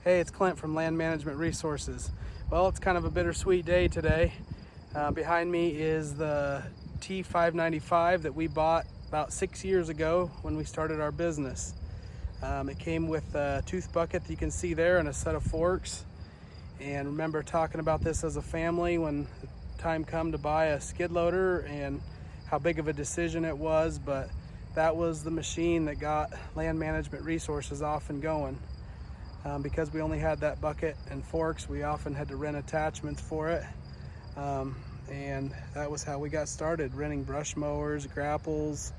Hey, it's Clint from Land Management Resources. Well, it's kind of a bittersweet day today. Behind me is the T595 that we bought about 6 years ago when we started our business. It came with a tooth bucket that you can see there and a set of forks. And remember talking about this as a family when the time come to buy a skid loader and how big of a decision it was, but that was the machine that got Land Management Resources off and going. Because we only had that bucket and forks, we often had to rent attachments for it. And that was how we got started, renting brush mowers, grapples.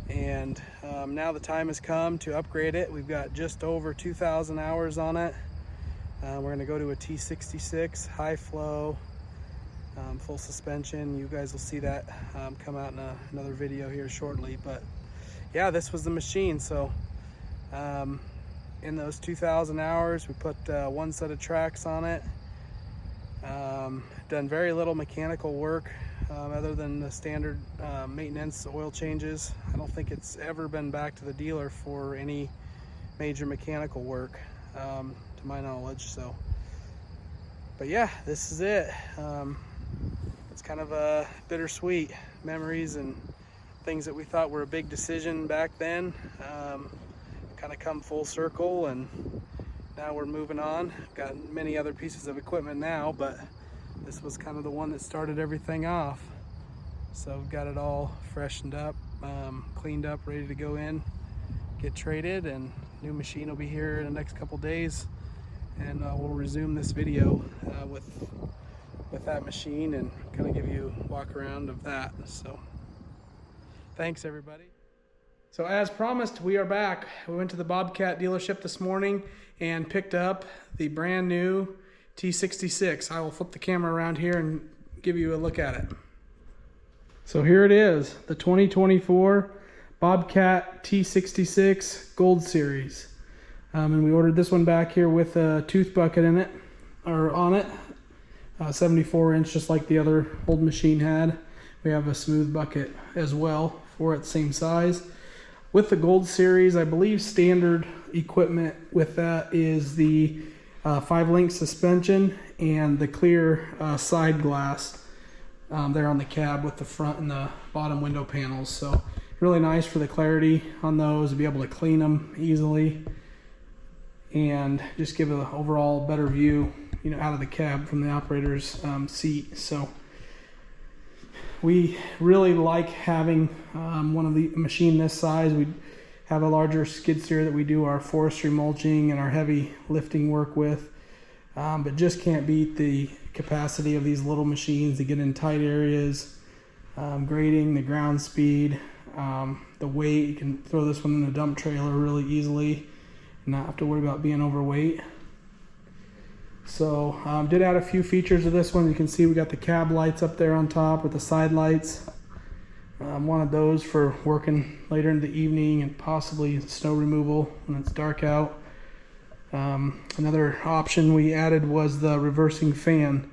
And now the time has come to upgrade it. We've got just over 2,000 hours on it. We're going to go to a T66 high flow, full suspension. You guys will see that come out in another video here shortly. But yeah, this was the machine. So in those 2,000 hours, we put one set of tracks on it. Done very little mechanical work other than the standard maintenance oil changes. I don't think it's ever been back to the dealer for any major mechanical work to my knowledge. So, but yeah, this is it. It's kind of a bittersweet memories and things that we thought were a big decision back then. Kind of come full circle, and now we're moving on. Got many other pieces of equipment now, but this was kind of the one that started everything off. So we've got it all freshened up, cleaned up, ready to go in, get traded, and new machine will be here in the next couple days, and we'll resume this video with that machine and kind of give you a walk around of that. So thanks everybody. So as promised, we are back. We went to the Bobcat dealership this morning and picked up the brand new T66. I will flip the camera around here and give you a look at it. So here it is, the 2024 Bobcat T66 Gold Series. And we ordered this one back here with a tooth bucket in it, or on it, 74 inch, just like the other old machine had. We have a smooth bucket as well for it, same size. With the Gold Series, I believe standard equipment with that is the 5-link suspension and the clear side glass there on the cab with the front and the bottom window panels. So really nice for the clarity on those, to be able to clean them easily and just give an overall better view, you know, out of the cab from the operator's seat. So we really like having one of the machine this size. We have a larger skid steer that we do our forestry mulching and our heavy lifting work with, but just can't beat the capacity of these little machines to get in tight areas, grading, the ground speed, the weight. You can throw this one in a dump trailer really easily and not have to worry about being overweight. So did add a few features of this one. You can see we got the cab lights up there on top with the side lights. Wanted those for working later in the evening and possibly snow removal when it's dark out. Another option we added was the reversing fan.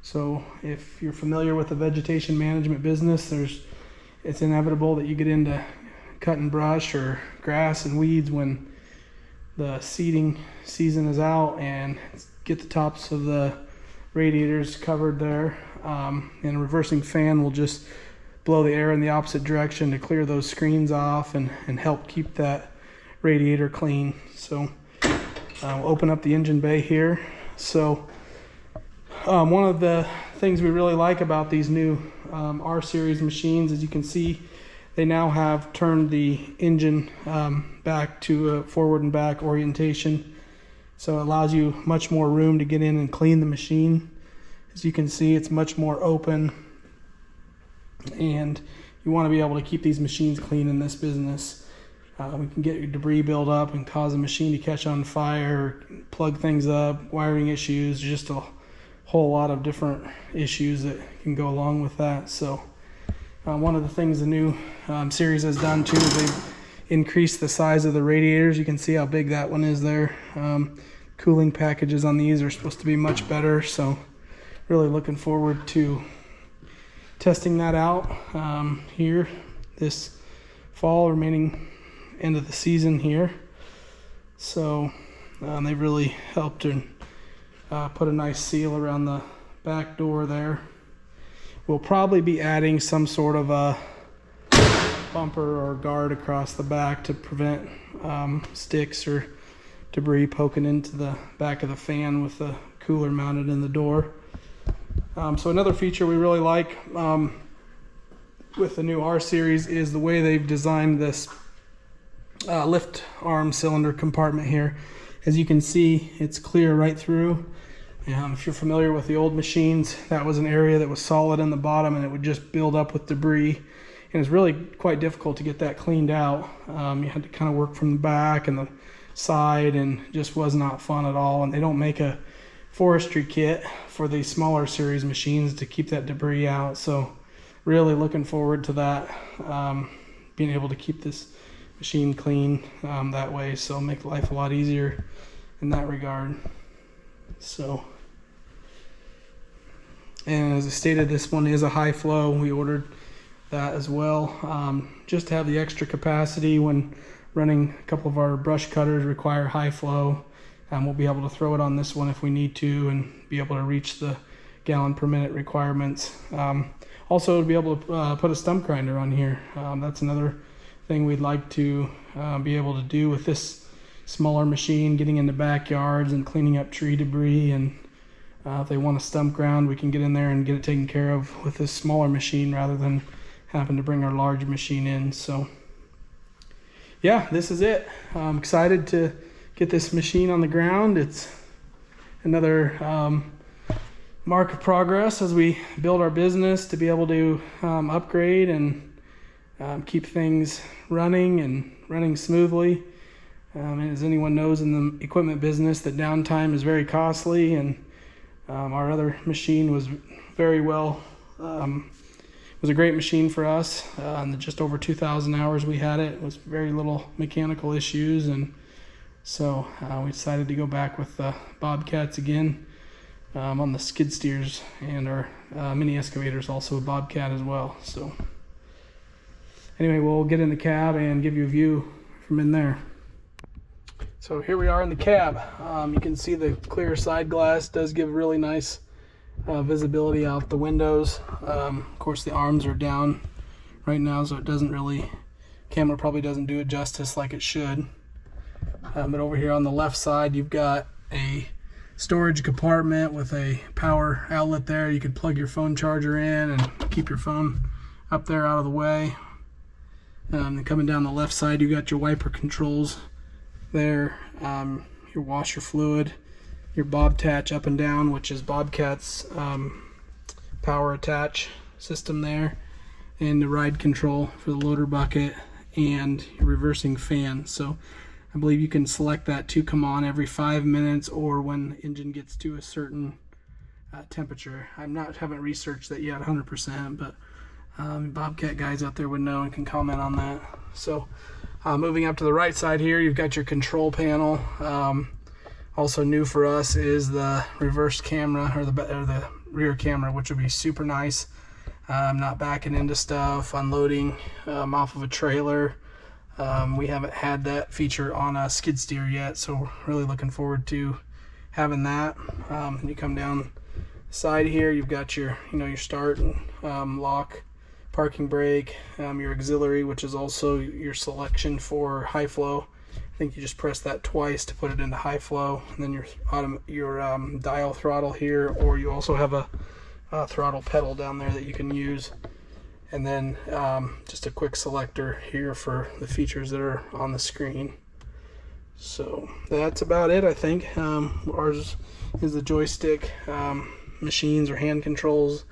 So if you're familiar with the vegetation management business, it's inevitable that you get into cutting brush or grass and weeds when the seeding season is out, and get the tops of the radiators covered there, and a reversing fan will just blow the air in the opposite direction to clear those screens off and help keep that radiator clean. So we'll open up the engine bay here. So one of the things we really like about these new R series machines, as you can see, they now have turned the engine back to a forward and back orientation. So it allows you much more room to get in and clean the machine. As you can see, it's much more open, and you want to be able to keep these machines clean in this business. We can get your debris build up and cause a machine to catch on fire, plug things up, wiring issues, just a whole lot of different issues that can go along with that. So one of the things the new series has done too is they've increased the size of the radiators. You can see how big that one is there. Cooling packages on these are supposed to be much better, so really looking forward to testing that out here this fall, remaining end of the season here. So They've really helped and put a nice seal around the back door there. We'll probably be adding some sort of a bumper or guard across the back to prevent sticks or debris poking into the back of the fan with the cooler mounted in the door. So another feature we really like with the new R series is the way they've designed this lift arm cylinder compartment here. As you can see, it's clear right through. If you're familiar with the old machines, that was an area that was solid in the bottom and it would just build up with debris. And it's really quite difficult to get that cleaned out. You had to kind of work from the back and the side, and just was not fun at all. And they don't make a forestry kit for the smaller series machines to keep that debris out. So really looking forward to that, being able to keep this machine clean that way. So make life a lot easier in that regard. So, and as I stated, this one is a high flow. We ordered that as well, just to have the extra capacity when running. A couple of our brush cutters require high flow. We'll be able to throw it on this one if we need to and be able to reach the gallon per minute requirements. Also, to be able to put a stump grinder on here. That's another thing we'd like to be able to do with this smaller machine, getting into backyards and cleaning up tree debris. And if they want a stump ground, we can get in there and get it taken care of with this smaller machine rather than having to bring our large machine in. So yeah, this is it. I'm excited to get this machine on the ground. It's another mark of progress as we build our business to be able to upgrade and keep things running smoothly. And as anyone knows in the equipment business, that downtime is very costly, and our other machine was very well, was a great machine for us. Just over 2,000 hours we had it. It was very little mechanical issues, and so we decided to go back with the Bobcats again on the skid steers, and our mini excavators also a Bobcat as well. So anyway, we'll get in the cab and give you a view from in there. So here we are in the cab. You can see the clear side glass does give really nice visibility out the windows. Of course, the arms are down right now, so it doesn't really, camera probably doesn't do it justice like it should. But over here on the left side, you've got a storage compartment with a power outlet there. You could plug your phone charger in and keep your phone up there out of the way. And coming down the left side, you got your wiper controls there, your washer fluid, your bob attach up and down, which is Bobcat's power attach system there, and the ride control for the loader bucket and your reversing fan. So I believe you can select that to come on every 5 minutes or when the engine gets to a certain temperature. Haven't researched that yet 100%, but Bobcat guys out there would know and can comment on that. So moving up to the right side here, you've got your control panel. Also new for us is the reverse camera, or the rear camera, which would be super nice. Not backing into stuff, unloading off of a trailer. We haven't had that feature on a skid steer yet, so we're really looking forward to having that. You come down the side here, you've got your your start and lock, parking brake, your auxiliary, which is also your selection for high flow. I think you just press that twice to put it into high flow, and then your dial throttle here, or you also have a throttle pedal down there that you can use. And then just a quick selector here for the features that are on the screen. So that's about it, I think. Ours is the joystick machines, or hand controls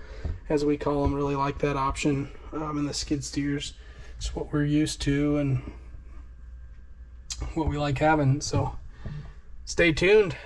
as we call them. Really like that option in the skid steers. It's what we're used to and what we like having. So stay tuned.